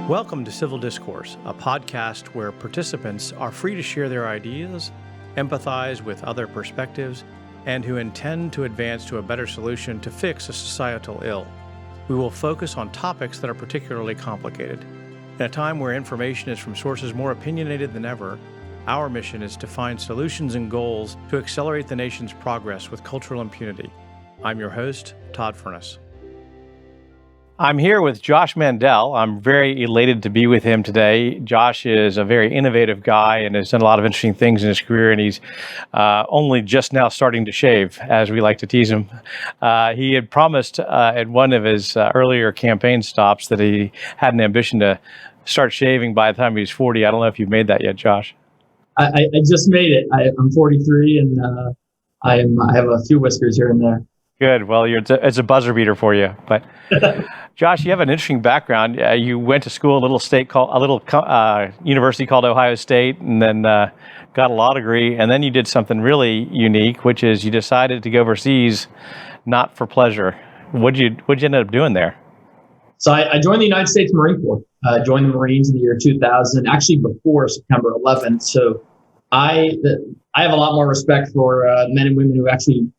Welcome to Civil Discourse, a podcast where participants are free to share their ideas, empathize with other perspectives, and who intend to advance to a better solution to fix a societal ill. We will focus on topics that are particularly complicated. In a time where information is from sources more opinionated than ever, our mission is to find solutions and goals to accelerate the nation's progress with cultural impunity. I'm your host, Todd Furniss. I'm here with Josh Mandel. I'm very elated to be with him today. Josh is a very innovative guy and has done a lot of interesting things in his career, and he's only just now starting to shave, as we like to tease him. He had promised at one of his earlier campaign stops that he had an ambition to start shaving by the time he was 40. I don't know if you've made that yet, Josh. I just made it. I'm 43, and I have a few whiskers here and there. Good. Well, it's a buzzer beater for you. But Josh, you have an interesting background. You went to school at a little university called Ohio State, and then got a law degree. And then you did something really unique, which is you decided to go overseas, not for pleasure. What'd you end up doing there? So I joined the United States Marine Corps. Joined the Marines in the year 2000, actually before September 11th. So I have a lot more respect for men and women who actually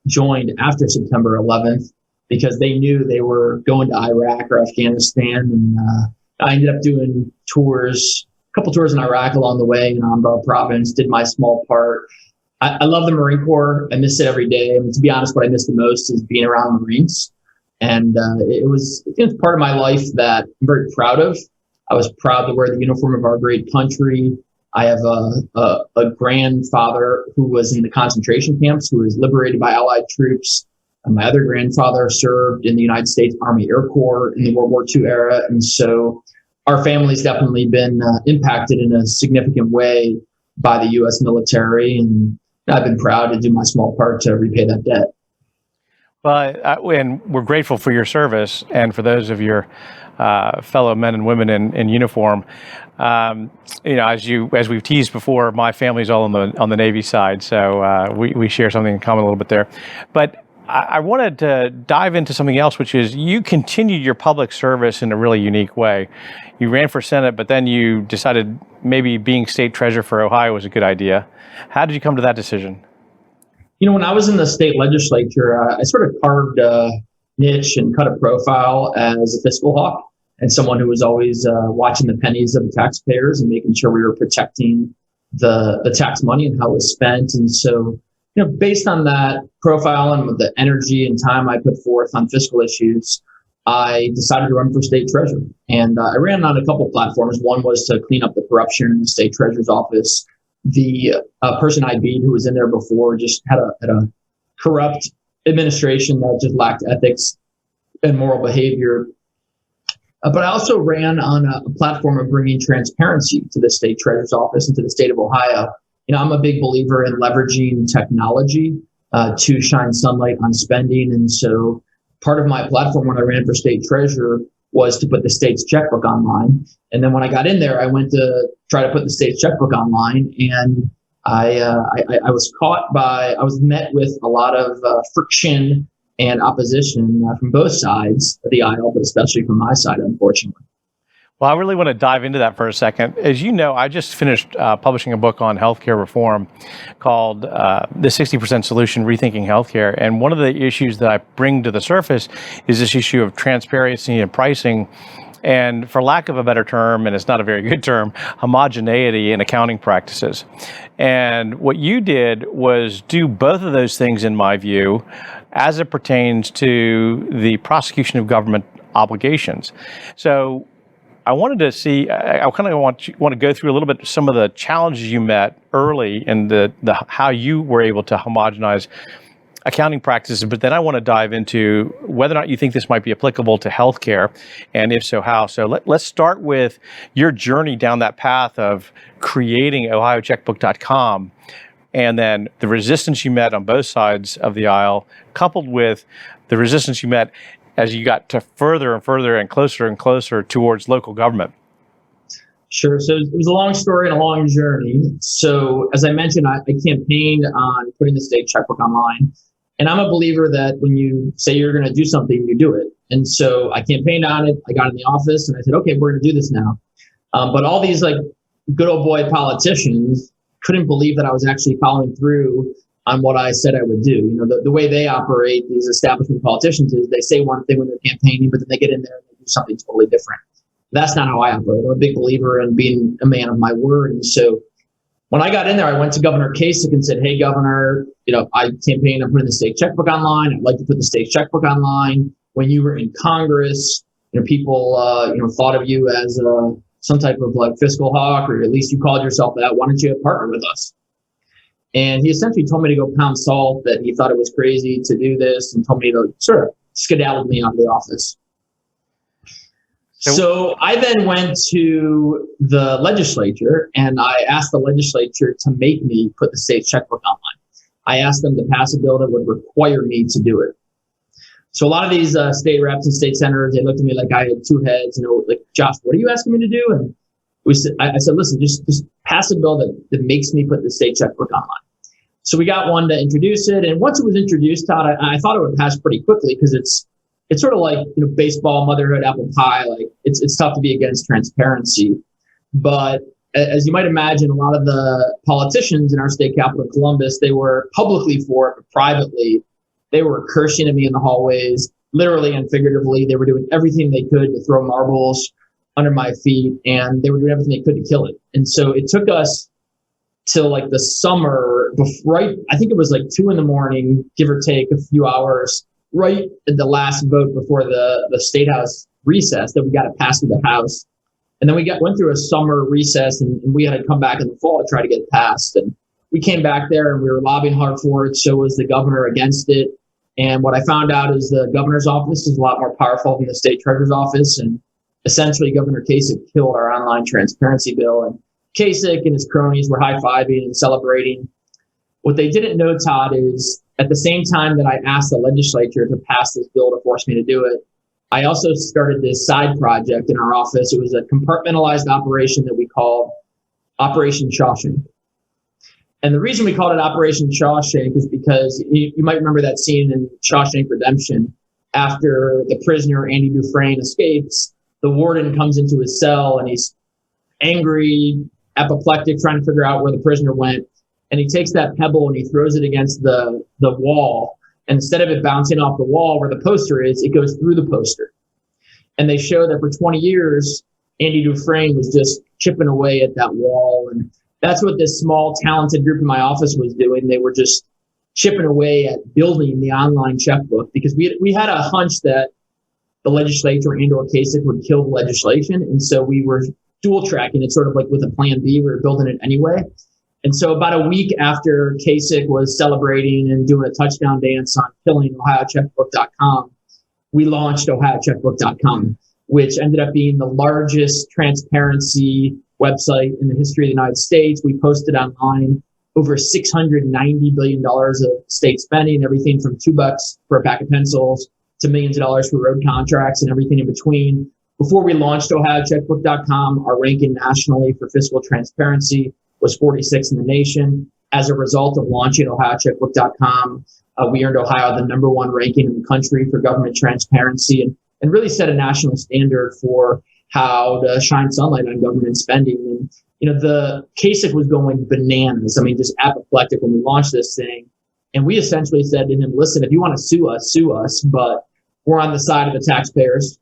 joined after September 11th, because they knew they were going to Iraq or Afghanistan. And I ended up doing a couple tours in Iraq along the way in Anbar province, did my small part. I love the Marine Corps. I miss it every day. I mean, to be honest, what I miss the most is being around Marines. And it's part of my life that I'm very proud of. I was proud to wear the uniform of our great country. I have a grandfather who was in the concentration camps, who was liberated by Allied troops. And my other grandfather served in the United States Army Air Corps in the World War II era. And so our family's definitely been impacted in a significant way by the U.S. military. And I've been proud to do my small part to repay that debt. Well, and we're grateful for your service and for those of your fellow men and women in uniform. As we've teased before, my family's all on the Navy side, so we share something in common a little bit there. But I wanted to dive into something else, which is you continued your public service in a really unique way. You ran for Senate, but then you decided maybe being state treasurer for Ohio was a good idea. How did you come to that decision? When I was in the state legislature, I sort of carved a niche and cut a profile as a fiscal hawk and someone who was always watching the pennies of the taxpayers and making sure we were protecting the tax money and how it was spent. And so, based on that profile and with the energy and time I put forth on fiscal issues, I decided to run for state treasurer. And I ran on a couple platforms. One was to clean up the corruption in the state treasurer's office. The person I beat, who was in there before, just had a corrupt administration that just lacked ethics and moral behavior. But I also ran on a platform of bringing transparency to the state treasurer's office and to the state of Ohio. I'm a big believer in leveraging technology to shine sunlight on spending. And so part of my platform when I ran for state treasurer was to put the state's checkbook online. And then when I got in there, I went to try to put the state's checkbook online, and I was met with a lot of friction and opposition from both sides of the aisle, but especially from my side, unfortunately. Well, I really want to dive into that for a second. As you know, I just finished publishing a book on healthcare reform called The 60% Solution, Rethinking Healthcare. And one of the issues that I bring to the surface is this issue of transparency and pricing, and for lack of a better term, and it's not a very good term, homogeneity in accounting practices. And what you did was do both of those things, in my view, as it pertains to the prosecution of government obligations. So I wanted to see, I kind of want to go through a little bit some of the challenges you met early in the how you were able to homogenize accounting practices, but then I want to dive into whether or not you think this might be applicable to healthcare, and if so, how. So let's start with your journey down that path of creating OhioCheckbook.com, and then the resistance you met on both sides of the aisle, coupled with the resistance you met as you got to further and further and closer towards local government. Sure. So it was a long story and a long journey. So as I mentioned, I campaigned on putting the state checkbook online. And I'm a believer that when you say you're going to do something, you do it. And so I campaigned on it. I got in the office and I said, okay, we're going to do this now. But all these like good old boy politicians couldn't believe that I was actually following through on what I said I would do. You know, the way they operate, these establishment politicians, is they say one thing when they're campaigning, but then they get in there and they do something totally different. That's not how I operate. I'm a big believer in being a man of my word. And so when I got in there, I went to Governor Kasich and said, hey, Governor, you know, I campaigned on putting the state checkbook online. I'd like to put the state checkbook online. When you were in Congress, you know, people, thought of you as some type of like fiscal hawk, or at least you called yourself that. Why don't you partner with us? And he essentially told me to go pound salt, that he thought it was crazy to do this, and told me to sort of skedaddle me out of the office. So I then went to the legislature and I asked the legislature to make me put the state checkbook online. I asked them to pass a bill that would require me to do it. So a lot of these state reps and state senators, they looked at me like I had two heads, you know, like, Josh, what are you asking me to do? And I said, listen, just pass a bill that makes me put the state checkbook online. So we got one to introduce it. And once it was introduced, Todd, I thought it would pass pretty quickly, because it's sort of like, you know, baseball, motherhood, apple pie. Like it's tough to be against transparency. But as you might imagine, a lot of the politicians in our state capital, Columbus, they were publicly for it, but privately, they were cursing at me in the hallways, literally and figuratively. They were doing everything they could to throw marbles under my feet, and they were doing everything they could to kill it. And so it took us till like the summer, right? I think it was like 2 a.m, give or take a few hours, right at the last vote before the state house recess, that we got it passed through the house. And then we went through a summer recess, and we had to come back in the fall to try to get it passed. And we came back there and we were lobbying hard for it. So was the governor against it. And what I found out is the governor's office is a lot more powerful than the state treasurer's office. And essentially Governor Kasich killed our online transparency bill. And Kasich and his cronies were high-fiving and celebrating. What they didn't know, Todd, is at the same time that I asked the legislature to pass this bill to force me to do it, I also started this side project in our office. It was a compartmentalized operation that we called Operation Shawshank. And the reason we called it Operation Shawshank is because you might remember that scene in Shawshank Redemption. After the prisoner, Andy Dufresne, escapes, the warden comes into his cell and he's angry, apoplectic, trying to figure out where the prisoner went. And he takes that pebble and he throws it against the wall. And instead of it bouncing off the wall where the poster is, it goes through the poster. And they show that for 20 years, Andy Dufresne was just chipping away at that wall. And that's what this small, talented group in my office was doing. They were just chipping away at building the online checkbook, because we had a hunch that the legislature and/or Kasich would kill the legislation. And so we were dual tracking it, sort of like with a plan B. We were building it anyway. And so about a week after Kasich was celebrating and doing a touchdown dance on killing OhioCheckbook.com, we launched OhioCheckbook.com, which ended up being the largest transparency website in the history of the United States. We posted online over $690 billion of state spending, everything from $2 for a pack of pencils to millions of dollars for road contracts and everything in between. Before we launched OhioCheckbook.com, our ranking nationally for fiscal transparency was 46 in the nation. As a result of launching OhioCheckbook.com, we earned Ohio the #1 ranking in the country for government transparency, and really set a national standard for how to shine sunlight on government spending. And, you know, the Kasich was going bananas. I mean, just apoplectic when we launched this thing. And we essentially said to him, listen, if you want to sue us, but we're on the side of the taxpayers,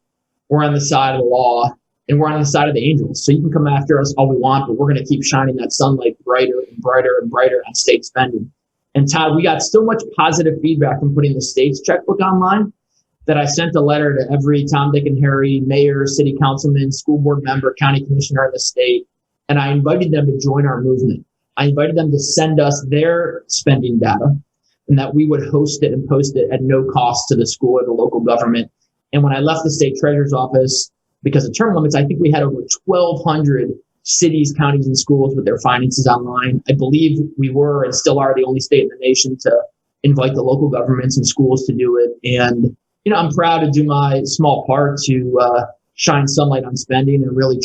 we're on the side of the law, and we're on the side of the angels. So you can come after us all we want, but we're going to keep shining that sunlight brighter and brighter and brighter on state spending. And Todd, we got so much positive feedback from putting the state's checkbook online that I sent a letter to every Tom, Dick, and Harry, mayor, city councilman, school board member, county commissioner in the state. And I invited them to join our movement. I invited them to send us their spending data, and that we would host it and post it at no cost to the school or the local government. And when I left the state treasurer's office, because of term limits, I think we had over 1,200 cities, counties, and schools with their finances online. I believe we were and still are the only state in the nation to invite the local governments and schools to do it. And, you know, I'm proud to do my small part to shine sunlight on spending and really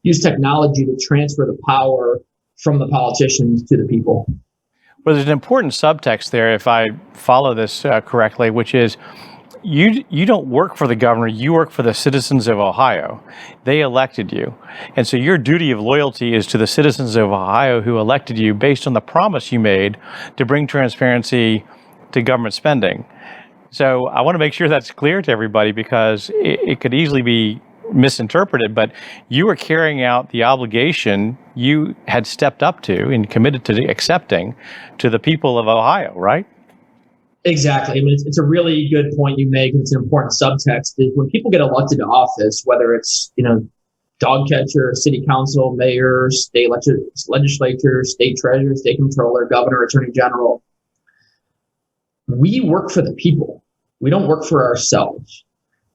use technology to transfer the power from the politicians to the people. Well, there's an important subtext there, if I follow this correctly, which is you don't work for the governor, you work for the citizens of Ohio. They elected you. And so your duty of loyalty is to the citizens of Ohio who elected you based on the promise you made to bring transparency to government spending. So I want to make sure that's clear to everybody, because it could easily be misinterpreted, but you were carrying out the obligation you had stepped up to and committed to accepting to the people of Ohio, right? Exactly. I mean, it's a really good point you make, and it's an important subtext. Is when people get elected to office, whether it's dog catcher, city council, mayor, state legislature, state treasurer, state controller, governor, attorney general, we work for the people. We don't work for ourselves.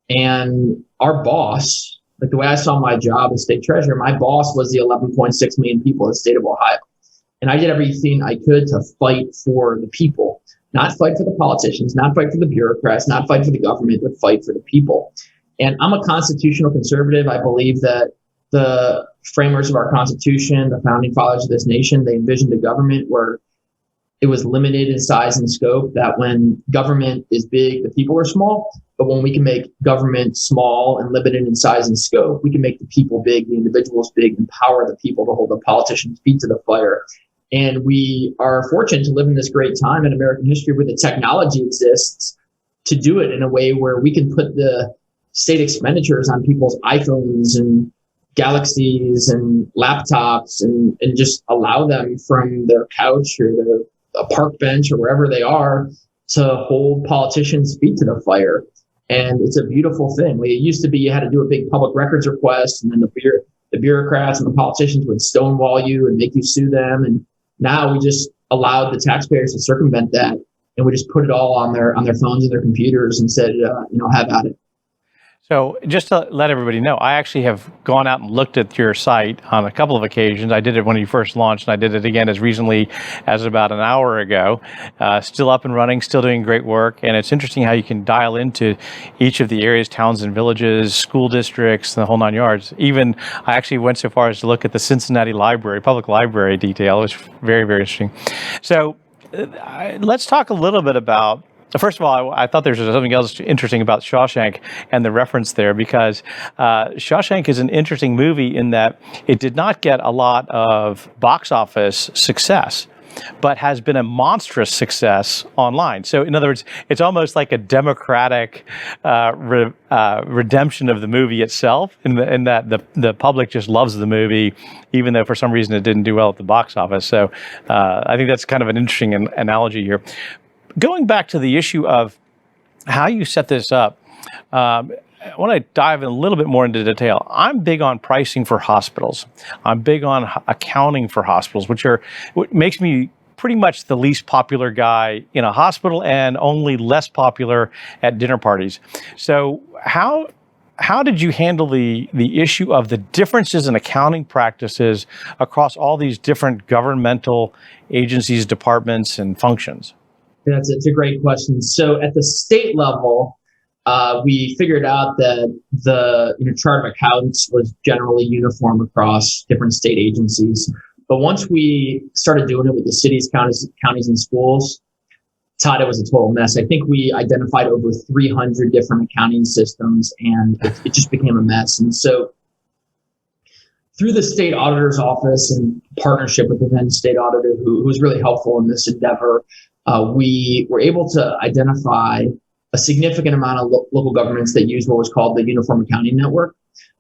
And our boss, like the way I saw my job as state treasurer, my boss was the 11.6 million people in the state of Ohio. And I did everything I could to fight for the people, not fight for the politicians, not fight for the bureaucrats, not fight for the government, but fight for the people. And I'm a constitutional conservative. I believe that the framers of our Constitution, the founding fathers of this nation, they envisioned a government where it was limited in size and scope, that when government is big, the people are small. But when we can make government small and limited in size and scope, we can make the people big, the individuals big, empower the people to hold the politicians' feet to the fire. And we are fortunate to live in this great time in American history where the technology exists to do it in a way where we can put the state expenditures on people's iPhones and Galaxies and laptops and just allow them from their couch or a park bench or wherever they are to hold politicians' feet to the fire. And it's a beautiful thing. It used to be you had to do a big public records request, and then the bureaucrats and the politicians would stonewall you and make you sue them. And now we just allowed the taxpayers to circumvent that, and we just put it all on their phones and their computers and said, have at it. So just to let everybody know, I actually have gone out and looked at your site on a couple of occasions. I did it when you first launched, and I did it again as recently as about an hour ago. Still up and running, still doing great work. And it's interesting how you can dial into each of the areas, towns and villages, school districts, the whole 9 yards. Even I actually went so far as to look at the Cincinnati Library, public library detail. It was very, very interesting. So let's talk a little bit about, first of all, I thought there was something else interesting about Shawshank and the reference there, because Shawshank is an interesting movie in that it did not get a lot of box office success, but has been a monstrous success online. So in other words, it's almost like a democratic redemption of the movie itself, in that the public just loves the movie, even though for some reason it didn't do well at the box office. So I think that's kind of an interesting analogy here. Going back to the issue of how you set this up, I want to dive a little bit more into detail. I'm big on pricing for hospitals. I'm big on accounting for hospitals, what makes me pretty much the least popular guy in a hospital and only less popular at dinner parties. So how did you handle the issue of the differences in accounting practices across all these different governmental agencies, departments, and functions? It's a great question. So at the state level, we figured out that the chart of accounts was generally uniform across different state agencies. But once we started doing it with the cities, counties, and schools, Todd, it was a total mess. I think we identified over 300 different accounting systems, and it just became a mess. And so through the state auditor's office and partnership with the then state auditor, who was really helpful in this endeavor, we were able to identify a significant amount of local governments that use what was called the Uniform Accounting Network.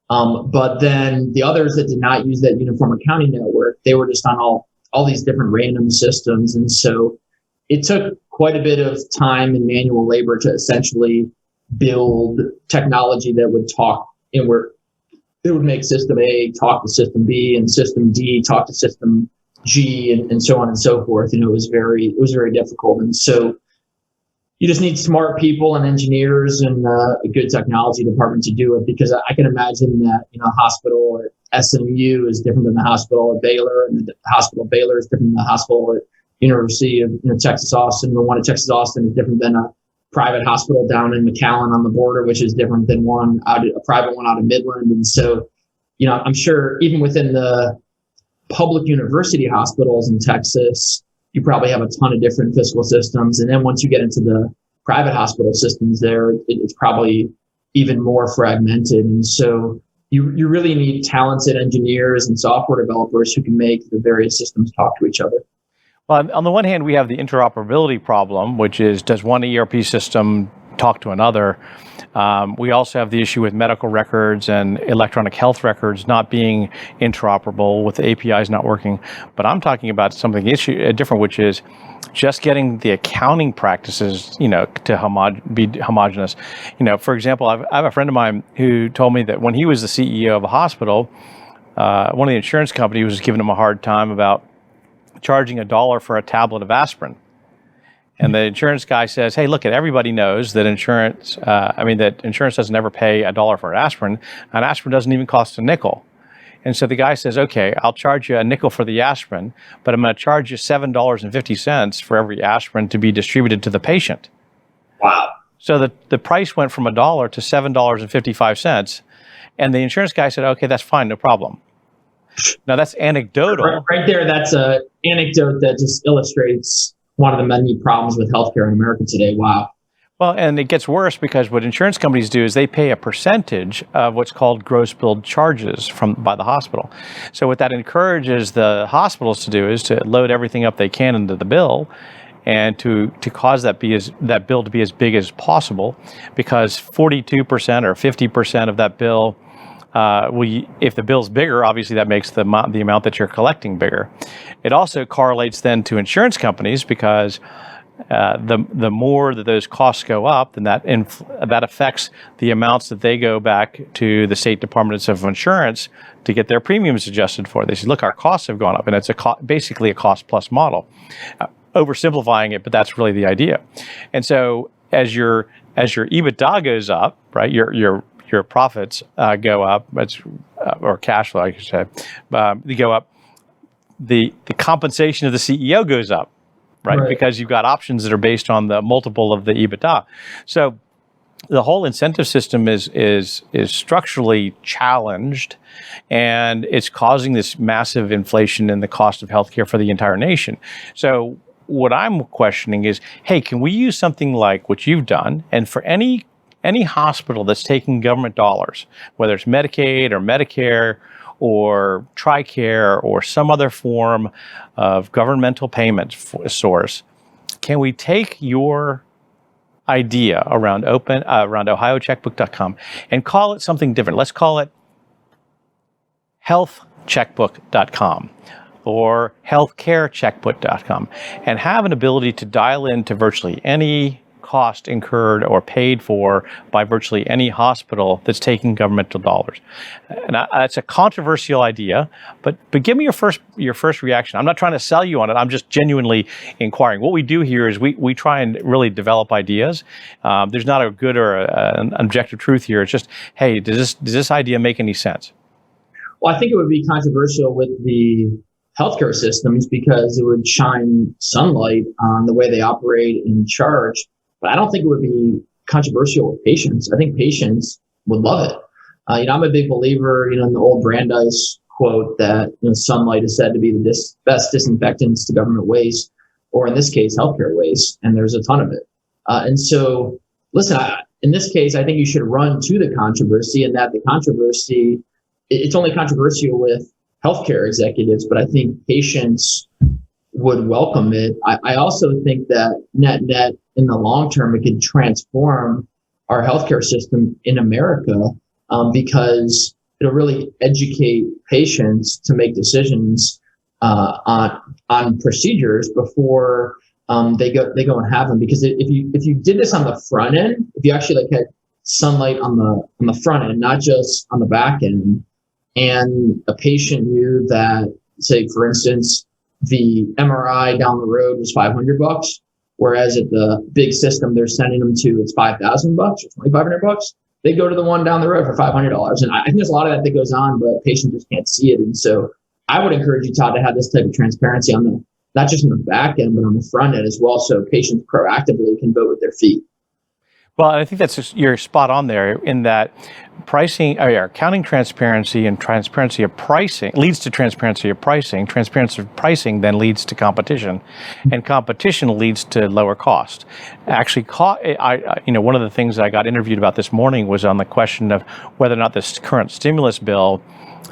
But then the others that did not use that Uniform Accounting Network, they were just on all these different random systems. And so it took quite a bit of time and manual labor to essentially build technology that would talk, and where it would make system A talk to system B and system D talk to system G and so on and so forth. It was very difficult. And so you just need smart people and engineers and a good technology department to do it, because I can imagine that, a hospital at SMU is different than the hospital at Baylor, and the hospital at Baylor is different than the hospital at University of Texas Austin. The one at Texas Austin is different than a private hospital down in McAllen on the border, which is different than a private one out of Midland. And so, I'm sure even within the public university hospitals in Texas, you probably have a ton of different fiscal systems. And then once you get into the private hospital systems there, it's probably even more fragmented. And so you really need talented engineers and software developers who can make the various systems talk to each other. Well, on the one hand, we have the interoperability problem, which is, does one ERP system talk to another? We also have the issue with medical records and electronic health records not being interoperable, with the APIs not working. But I'm talking about something different, which is just getting the accounting practices, to be homogenous. For example, I have a friend of mine who told me that when he was the CEO of a hospital, one of the insurance companies was giving him a hard time about charging $1 for a tablet of aspirin. And the insurance guy says, hey, look, everybody knows that insurance doesn't ever pay $1 for an aspirin. An aspirin doesn't even cost a nickel. And so the guy says, okay, I'll charge you a nickel for the aspirin, but I'm going to charge you $7.50 for every aspirin to be distributed to the patient. Wow. So the price went from $1 to $7.55. And the insurance guy said, okay, that's fine, no problem. Now that's anecdotal. Right there, that's an anecdote that just illustrates one of the many problems with healthcare in America today. Wow. Well, and it gets worse because what insurance companies do is they pay a percentage of what's called gross billed charges by the hospital. So what that encourages the hospitals to do is to load everything up they can into the bill, and to cause that bill to be as big as possible, because 42% or 50% of that bill, if the bill's bigger, obviously that makes the amount that you're collecting bigger. It also correlates then to insurance companies, because the more that those costs go up, then that affects the amounts that they go back to the state departments of insurance to get their premiums adjusted for. They say, look, our costs have gone up, and it's basically a cost plus model. Oversimplifying it, but that's really the idea. And so as your EBITDA goes up, right, your profits go up, or cash flow, I should say, they go up. The compensation of the CEO goes up, right? Because you've got options that are based on the multiple of the EBITDA. So the whole incentive system is structurally challenged, and it's causing this massive inflation in the cost of healthcare for the entire nation. So what I'm questioning is, hey, can we use something like what you've done, and for any hospital that's taking government dollars, whether it's Medicaid or Medicare or TRICARE or some other form of governmental payment source, can we take your idea around ohiocheckbook.com and call it something different? Let's call it healthcheckbook.com or healthcarecheckbook.com, and have an ability to dial into virtually any cost incurred or paid for by virtually any hospital that's taking governmental dollars. And it's a controversial idea, but give me your first reaction. I'm not trying to sell you on it. I'm just genuinely inquiring. What we do here is we try and really develop ideas. There's not a good or an objective truth here. It's just, hey, does this idea make any sense? Well, I think it would be controversial with the healthcare systems because it would shine sunlight on the way they operate and charge. But I don't think it would be controversial with patients. I think patients would love it. I'm a big believer, in the old Brandeis quote that sunlight is said to be the best disinfectants to government waste, or in this case, healthcare waste, and there's a ton of it. And so, listen, in this case, I think you should run to the controversy, and that the controversy, it's only controversial with healthcare executives, but I think patients would welcome it. I also think that net in the long term, it could transform our healthcare system in America because it'll really educate patients to make decisions on procedures before they go and have them. Because if you did this on the front end, if you actually had sunlight on the front end, not just on the back end, and a patient knew that, say, for instance, the MRI down the road was $500, whereas at the big system they're sending them to, it's $5,000 or $2,500, they go to the one down the road for $500. And I think there's a lot of that goes on, but patients just can't see it. And so I would encourage you, Todd, to have this type of transparency on not just on the back end, but on the front end as well, so patients proactively can vote with their feet. Well, I think you're spot on there in that pricing, accounting transparency and transparency of pricing leads to transparency of pricing. Transparency of pricing then leads to competition, and competition leads to lower cost. Actually, one of the things that I got interviewed about this morning was on the question of whether or not this current stimulus bill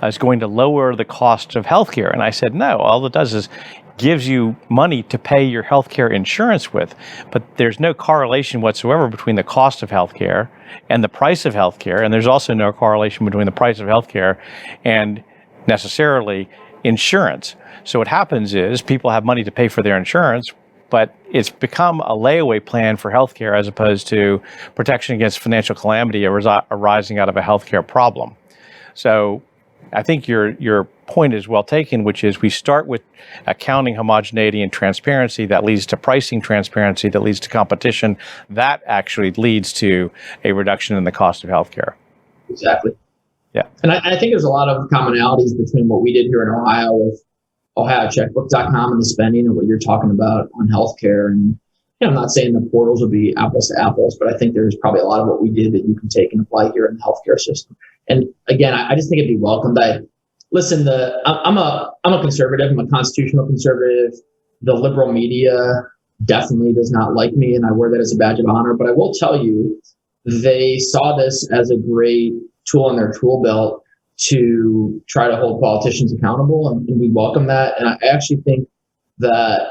is going to lower the cost of healthcare. And I said, no, all it does is gives you money to pay your healthcare insurance with, but there's no correlation whatsoever between the cost of healthcare and the price of healthcare, and there's also no correlation between the price of healthcare and necessarily insurance. So what happens is people have money to pay for their insurance, but it's become a layaway plan for healthcare as opposed to protection against financial calamity arising out of a healthcare problem. So I think your point is well taken, which is we start with accounting homogeneity and transparency that leads to pricing transparency that leads to competition. That actually leads to a reduction in the cost of healthcare. Exactly. Yeah. And I think there's a lot of commonalities between what we did here in Ohio with OhioCheckbook.com and the spending and what you're talking about on healthcare. And I'm not saying the portals will be apples to apples, but I think there's probably a lot of what we did that you can take and apply here in the healthcare system. And again, I just think it'd be welcomed. Listen, I'm a conservative. I'm a constitutional conservative. The liberal media definitely does not like me, and I wear that as a badge of honor. But I will tell you, they saw this as a great tool in their tool belt to try to hold politicians accountable, and we welcome that. And I actually think that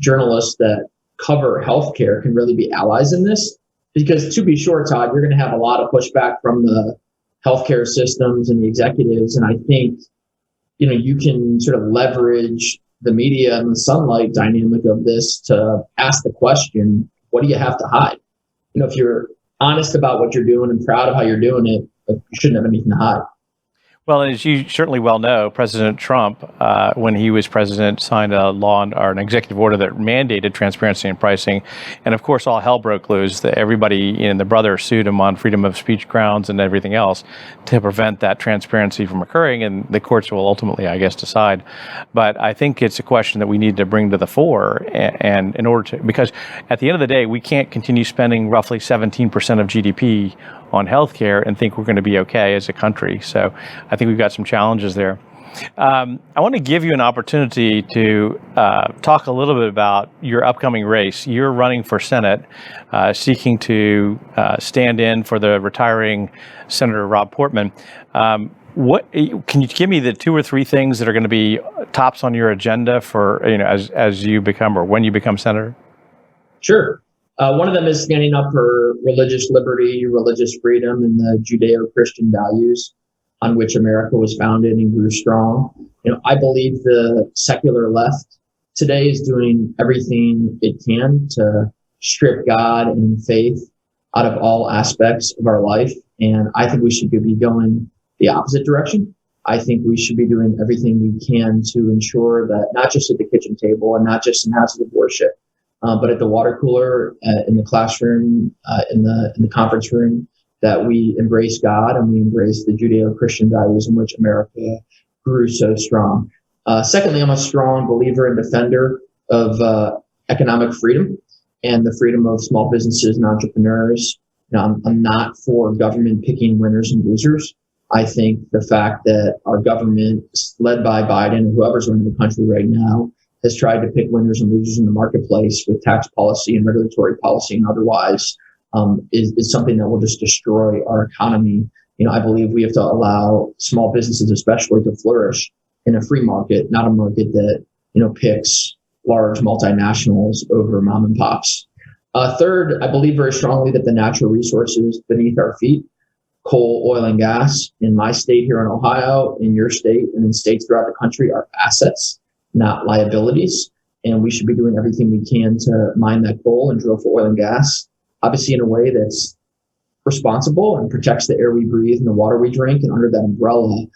journalists that cover healthcare can really be allies in this, because to be sure, Todd, you're going to have a lot of pushback from the healthcare systems and the executives. And I think, you can sort of leverage the media and the sunlight dynamic of this to ask the question, what do you have to hide? If you're honest about what you're doing and proud of how you're doing it, you shouldn't have anything to hide. Well, as you certainly well know, President Trump, when he was president, signed a law or an executive order that mandated transparency in pricing. And of course, all hell broke loose. Everybody and the brother sued him on freedom of speech grounds and everything else to prevent that transparency from occurring. And the courts will ultimately, I guess, decide. But I think it's a question that we need to bring to the fore. And in order to, because at the end of the day, we can't continue spending roughly 17% of GDP on healthcare and think we're going to be okay as a country. So I think we've got some challenges there. I want to give you an opportunity to talk a little bit about your upcoming race. You're running for Senate, seeking to stand in for the retiring Senator Rob Portman. What can you give me the 2 or 3 things that are going to be tops on your agenda for as you become or when you become senator? Sure. One of them is standing up for religious liberty, religious freedom, and the Judeo-Christian values on which America was founded and grew strong. I believe the secular left today is doing everything it can to strip God and faith out of all aspects of our life. And I think we should be going the opposite direction. I think we should be doing everything we can to ensure that not just at the kitchen table and not just in houses of worship, but at the water cooler, in the classroom, in the conference room, that we embrace God and we embrace the Judeo-Christian values in which America grew so strong. Secondly, I'm a strong believer and defender of economic freedom and the freedom of small businesses and entrepreneurs. I'm not for government picking winners and losers. I think the fact that our government, led by Biden, whoever's running the country right now, has tried to pick winners and losers in the marketplace with tax policy and regulatory policy and otherwise, is something that will just destroy our economy. I believe we have to allow small businesses especially to flourish in a free market, not a market that, picks large multinationals over mom and pops. Third, I believe very strongly that the natural resources beneath our feet, coal, oil, and gas in my state here in Ohio, in your state, and in states throughout the country are assets, not liabilities. And we should be doing everything we can to mine that coal and drill for oil and gas, obviously in a way that's responsible and protects the air we breathe and the water we drink. And under that umbrella,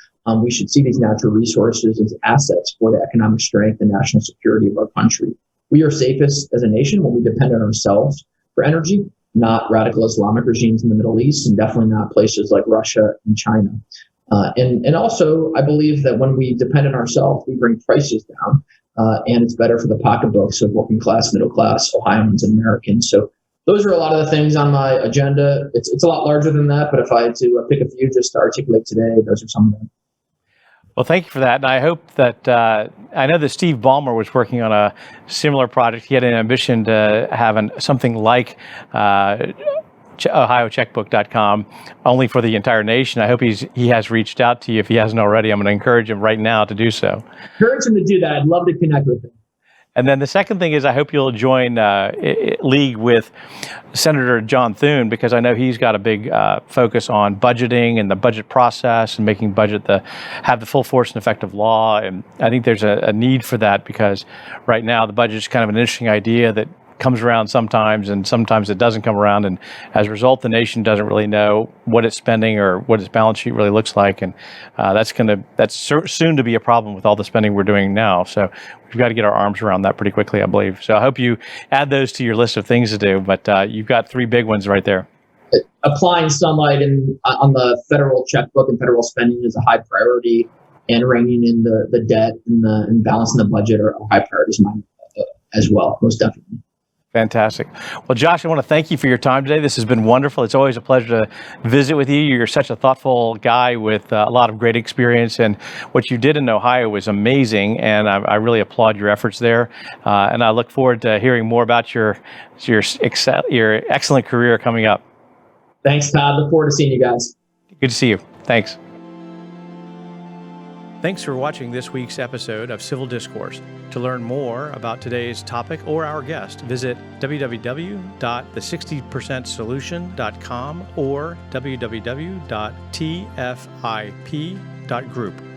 we should see these natural resources as assets for the economic strength and national security of our country. We are safest as a nation when we depend on ourselves for energy, not radical Islamic regimes in the Middle East, and definitely not places like Russia and China. And also, I believe that when we depend on ourselves, we bring prices down, and it's better for the pocketbooks of working class, middle class Ohioans and Americans. So those are a lot of the things on my agenda. It's a lot larger than that, but if I had to pick a few just to articulate today, those are some of them. Well, thank you for that. And I hope that, I know that Steve Ballmer was working on a similar project. He had an ambition to have something like OhioCheckbook.com only for the entire nation. I hope he has reached out to you. If he hasn't already, I'm going to encourage him right now to do so. Encourage him to do that. I'd love to connect with him. And then the second thing is I hope you'll join league with Senator John Thune, because I know he's got a big focus on budgeting and the budget process and making budget have the full force and effect of law. And I think there's a need for that, because right now the budget is kind of an interesting idea that comes around sometimes and sometimes it doesn't come around, and as a result the nation doesn't really know what it's spending or what its balance sheet really looks like, and that's soon to be a problem with all the spending we're doing now. So we've got to get our arms around that pretty quickly, I believe. So I hope you add those to your list of things to do, but you've got three big ones right there. Applying sunlight on the federal checkbook and federal spending is a high priority, and reining in the debt and balancing the budget are high priorities of mine as well, most definitely. Fantastic. Well, Josh, I want to thank you for your time today. This has been wonderful. It's always a pleasure to visit with you. You're such a thoughtful guy with a lot of great experience, and what you did in Ohio was amazing, and I really applaud your efforts there. And I look forward to hearing more about your excellent career coming up. Thanks, Todd. Look forward to seeing you guys. Good to see you. Thanks. Thanks for watching this week's episode of Civil Discourse. To learn more about today's topic or our guest, visit www.the60percentsolution.com or www.tfip.group.